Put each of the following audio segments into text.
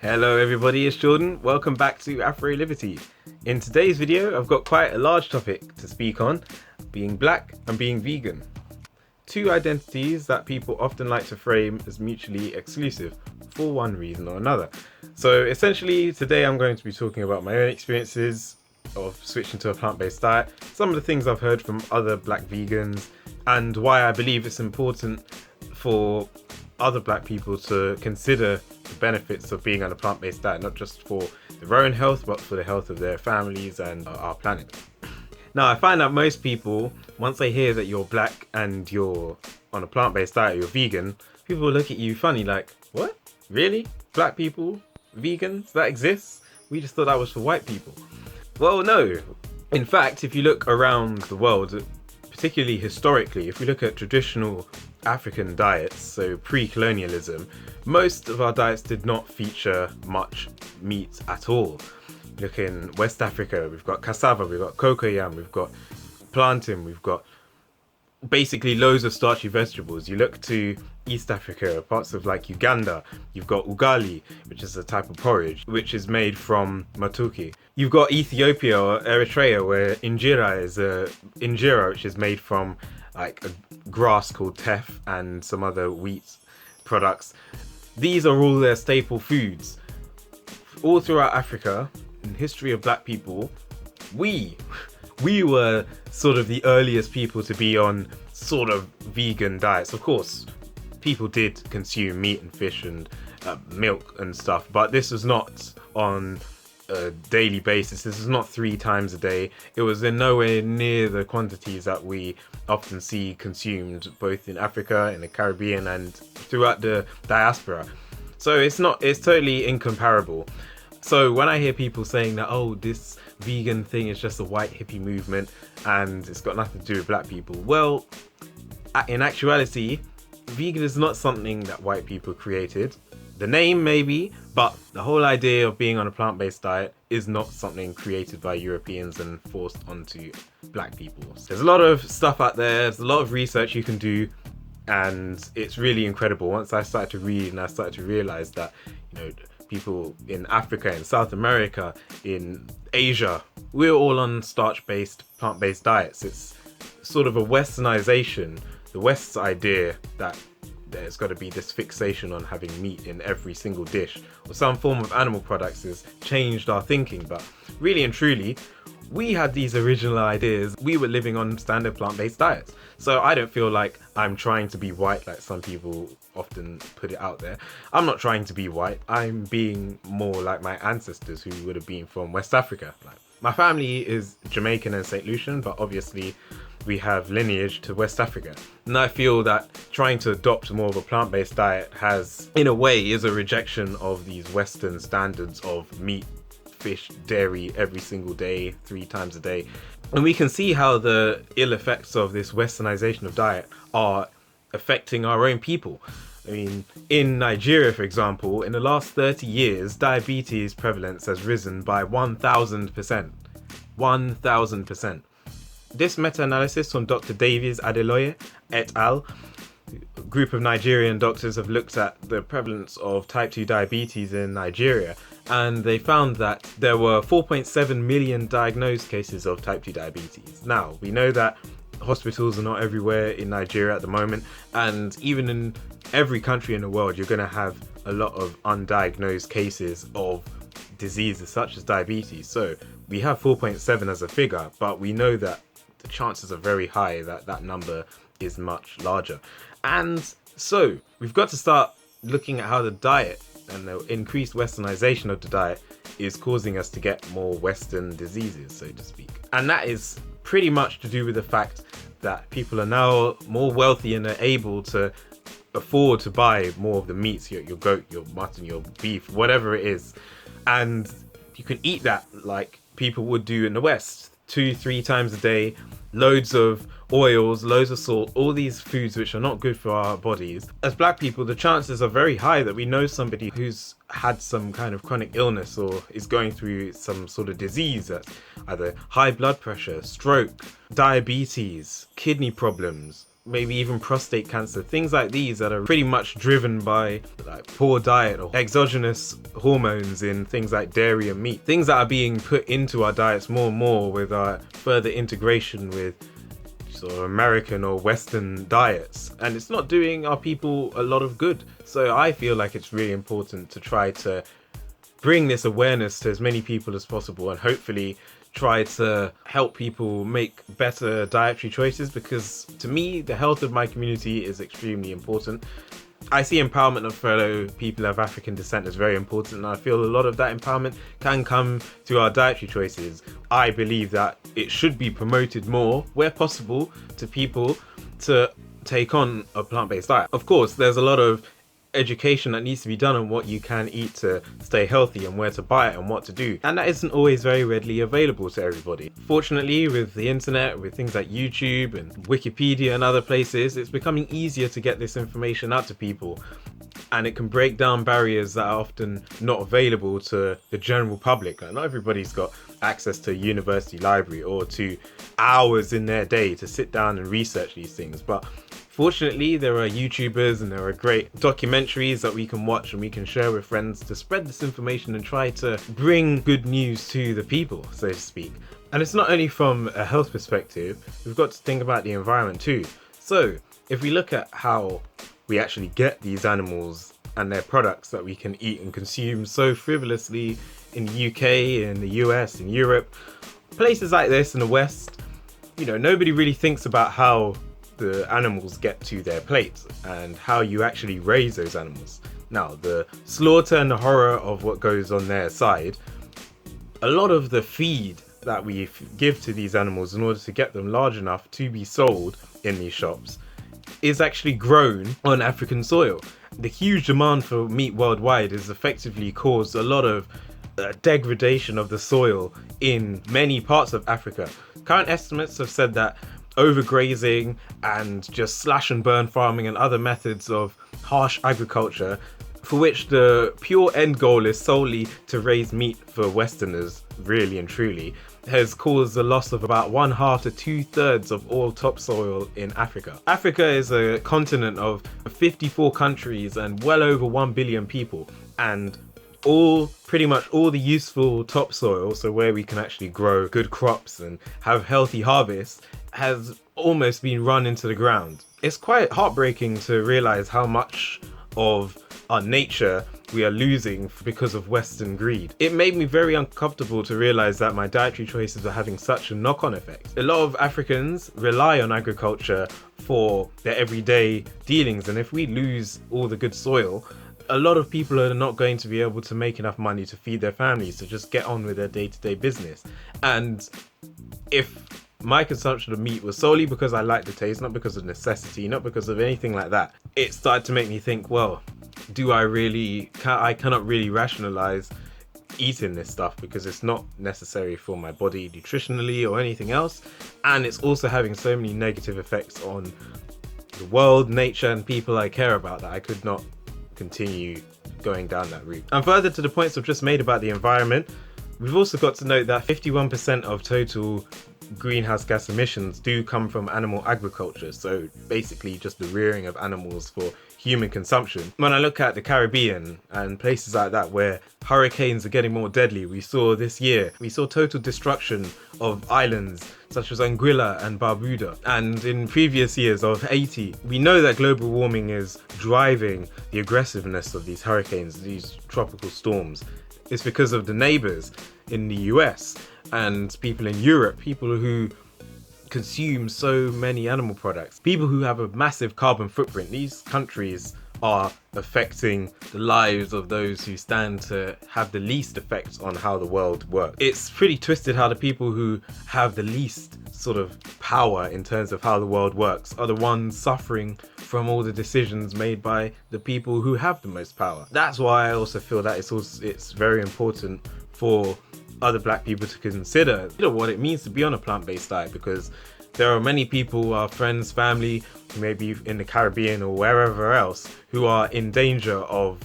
Hello everybody, it's Jordan. Welcome back to AfroLivity. In today's video, I've got quite a large topic to speak on, being black and being vegan. Two identities that people often like to frame as mutually exclusive for one reason or another. So essentially, today I'm going to be talking about my own experiences of switching to a plant-based diet, some of the things I've heard from other black vegans, and why I believe it's important for other black people to consider the benefits of being on a plant-based diet, not just for their own health, but for the health of their families and our planet. Now, I find that most people, once they hear that you're black and you're on a plant-based diet, you're vegan, people will look at you funny like, what? Really? Black people? Vegans? That exists? We just thought that was for white people. Well, no. In fact, if you look around the world, particularly historically, if we look at traditional African diets, so pre-colonialism, most of our diets did not feature much meat at all. Look in West Africa, we've got cassava, we've got cocoyam, we've got plantain, we've got basically loads of starchy vegetables. You look to East Africa, parts of like Uganda, you've got ugali, which is a type of porridge, which is made from matoke. You've got Ethiopia or Eritrea, where injera is injera, which is made from like a grass called teff and some other wheat products. These are all their staple foods. All throughout Africa, in the history of black people, we were sort of the earliest people to be on sort of vegan diets. Of course, people did consume meat and fish and milk and stuff, but this was not on a daily basis. This is not 3 times a day. It was in nowhere near the quantities that we often see consumed both in Africa, in the Caribbean, and throughout the diaspora. So it's totally incomparable. So when I hear people saying that, oh, this vegan thing is just a white hippie movement and it's got nothing to do with black people, well, in actuality, vegan is not something that white people created. The name maybe, but the whole idea of being on a plant-based diet is not something created by Europeans and forced onto black people. There's a lot of stuff out there, there's a lot of research you can do, and it's really incredible. Once I started to read and I started to realize that, people in Africa, in South America, in Asia, we're all on starch-based, plant-based diets. It's sort of a westernization, the West's idea that there's got to be this fixation on having meat in every single dish or some form of animal products has changed our thinking. But really and truly, we had these original ideas. We were living on standard plant-based diets. So I don't feel like I'm trying to be white like some people often put it out there. I'm not trying to be white. I'm being more like my ancestors who would have been from West Africa. Like, my family is Jamaican and St. Lucian, but obviously we have lineage to West Africa. And I feel that trying to adopt more of a plant-based diet in a way, is a rejection of these Western standards of meat, fish, dairy every single day, 3 times a day. And we can see how the ill effects of this westernization of diet are affecting our own people. I mean, in Nigeria, for example, in the last 30 years, diabetes prevalence has risen by 1,000%. 1,000%. This meta-analysis from Dr. Davies Adeloye et al., a group of Nigerian doctors have looked at the prevalence of type 2 diabetes in Nigeria, and they found that there were 4.7 million diagnosed cases of type 2 diabetes. Now, we know that hospitals are not everywhere in Nigeria at the moment, and even in every country in the world, you're going to have a lot of undiagnosed cases of diseases such as diabetes. So we have 4.7 as a figure, but we know that the chances are very high that that number is much larger. And so we've got to start looking at how the diet and the increased westernization of the diet is causing us to get more Western diseases, so to speak. And that is pretty much to do with the fact that people are now more wealthy and are able to afford to buy more of the meats, your goat, your mutton, your beef, whatever it is. And you can eat that like people would do in the West, 2-3 times a day, loads of oils, loads of salt, all these foods which are not good for our bodies. As black people, the chances are very high that we know somebody who's had some kind of chronic illness or is going through some sort of disease, that's either high blood pressure, stroke, diabetes, kidney problems, maybe even prostate cancer, things like these that are pretty much driven by like poor diet or exogenous hormones in things like dairy and meat. Things that are being put into our diets more and more with our further integration with sort of American or Western diets, and it's not doing our people a lot of good. So I feel like it's really important to try to bring this awareness to as many people as possible, and hopefully try to help people make better dietary choices, because to me the health of my community is extremely important. I see empowerment of fellow people of African descent as very important, and I feel a lot of that empowerment can come to our dietary choices. I believe that it should be promoted more where possible to people to take on a plant-based diet. Of course, there's a lot of education that needs to be done on what you can eat to stay healthy and where to buy it and what to do, and that isn't always very readily available to everybody. Fortunately, with the internet, with things like YouTube and Wikipedia and other places, it's becoming easier to get this information out to people, and it can break down barriers that are often not available to the general public. Like, not everybody's got access to a university library or to hours in their day to sit down and research these things, but fortunately, there are YouTubers and there are great documentaries that we can watch and we can share with friends to spread this information and try to bring good news to the people, so to speak. And it's not only from a health perspective, we've got to think about the environment too. So if we look at how we actually get these animals and their products that we can eat and consume so frivolously in the UK, in the US, in Europe, places like this in the West, you know, nobody really thinks about how the animals get to their plates and how you actually raise those animals. Now, the slaughter and the horror of what goes on their side, a lot of the feed that we give to these animals in order to get them large enough to be sold in these shops is actually grown on African soil. The huge demand for meat worldwide has effectively caused a lot of degradation of the soil in many parts of Africa. Current estimates have said that overgrazing and just slash and burn farming and other methods of harsh agriculture, for which the pure end goal is solely to raise meat for Westerners, really and truly, has caused the loss of about 1/2 to 2/3 of all topsoil in Africa. Africa is a continent of 54 countries and well over 1 billion people, and pretty much all the useful topsoil, so where we can actually grow good crops and have healthy harvests, has almost been run into the ground. It's quite heartbreaking to realize how much of our nature we are losing because of Western greed. It made me very uncomfortable to realize that my dietary choices are having such a knock-on effect. A lot of Africans rely on agriculture for their everyday dealings, and if we lose all the good soil, a lot of people are not going to be able to make enough money to feed their families, to just get on with their day-to-day business. And if my consumption of meat was solely because I like the taste, not because of necessity, not because of anything like that, it started to make me think, well, I cannot really rationalize eating this stuff because it's not necessary for my body nutritionally or anything else, and it's also having so many negative effects on the world, nature, and people I care about that I could not continue going down that route. And further to the points I've just made about the environment, we've also got to note that 51% of total greenhouse gas emissions do come from animal agriculture, so basically just the rearing of animals for human consumption. When I look at the Caribbean and places like that where hurricanes are getting more deadly, we saw total destruction of islands such as Anguilla and Barbuda, and in previous years of Haiti. We know that global warming is driving the aggressiveness of these hurricanes, these tropical storms. It's because of the neighbors in the US and people in Europe, people who consume so many animal products, people who have a massive carbon footprint. These countries are affecting the lives of those who stand to have the least effect on how the world works. It's pretty twisted how the people who have the least sort of power in terms of how the world works are the ones suffering from all the decisions made by the people who have the most power. That's why I also feel that it's very important for other black people to consider, what it means to be on a plant-based diet, because there are many people, our friends, family, maybe in the Caribbean or wherever else, who are in danger of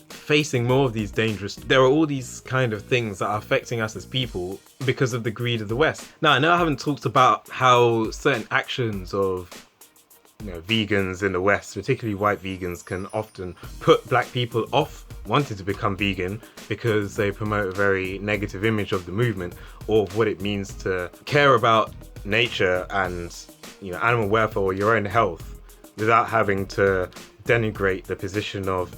facing more of these there are all these kind of things that are affecting us as people because of the greed of the West. Now, I know I haven't talked about how certain actions of vegans in the West, particularly white vegans, can often put black people off wanting to become vegan because they promote a very negative image of the movement or of what it means to care about nature and animal welfare or your own health without having to denigrate the position of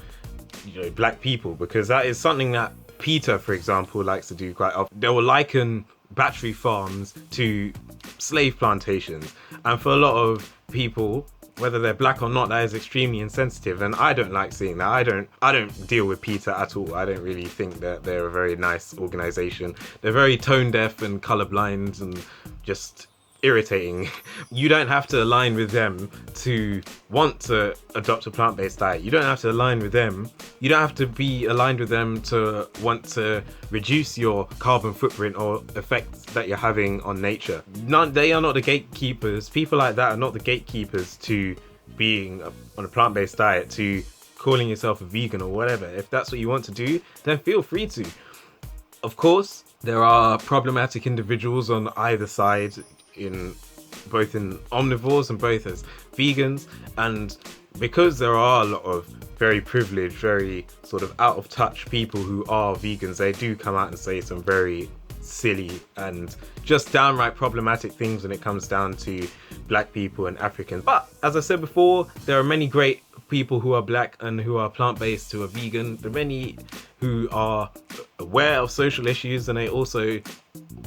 black people, because that is something that PETA, for example, likes to do quite often. They will liken battery farms to slave plantations, and for a lot of people, whether they're black or not, that is extremely insensitive, and I don't like seeing that. I don't deal with PETA at all. I don't really think that they're a very nice organization. They're very tone deaf and colorblind and just irritating. You don't have to align with them to want to adopt a plant-based diet. You don't have to align with them. You don't have to be aligned with them to want to reduce your carbon footprint or effects that you're having on nature. They are not the gatekeepers. People like that are not the gatekeepers to being on a plant-based diet, to calling yourself a vegan or whatever. If that's what you want to do, then feel free to. Of course, there are problematic individuals on either side, both in omnivores and both as vegans, and because there are a lot of very privileged, very sort of out of touch people who are vegans, they do come out and say some very silly and just downright problematic things when it comes down to black people and Africans. But as I said before, there are many great people who are black and who are plant-based, who are vegan. There are many who are aware of social issues and they also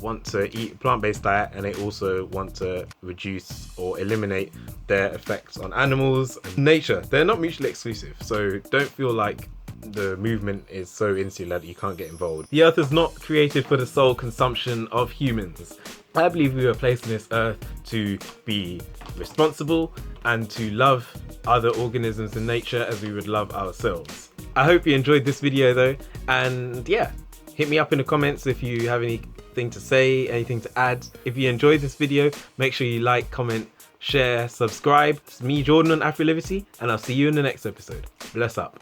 want to eat a plant-based diet, and they also want to reduce or eliminate their effects on animals and nature. They're not mutually exclusive, so don't feel like the movement is so insular that you can't get involved. The earth is not created for the sole consumption of humans. I believe we were placed on this earth to be responsible and to love other organisms in nature as we would love ourselves. I hope you enjoyed this video though, and yeah, hit me up in the comments if you have anything to say, anything to add. If you enjoyed this video, make sure you like, comment, share, subscribe. It's me, Jordan, on AfroLivity, and I'll see you in the next episode. Bless up.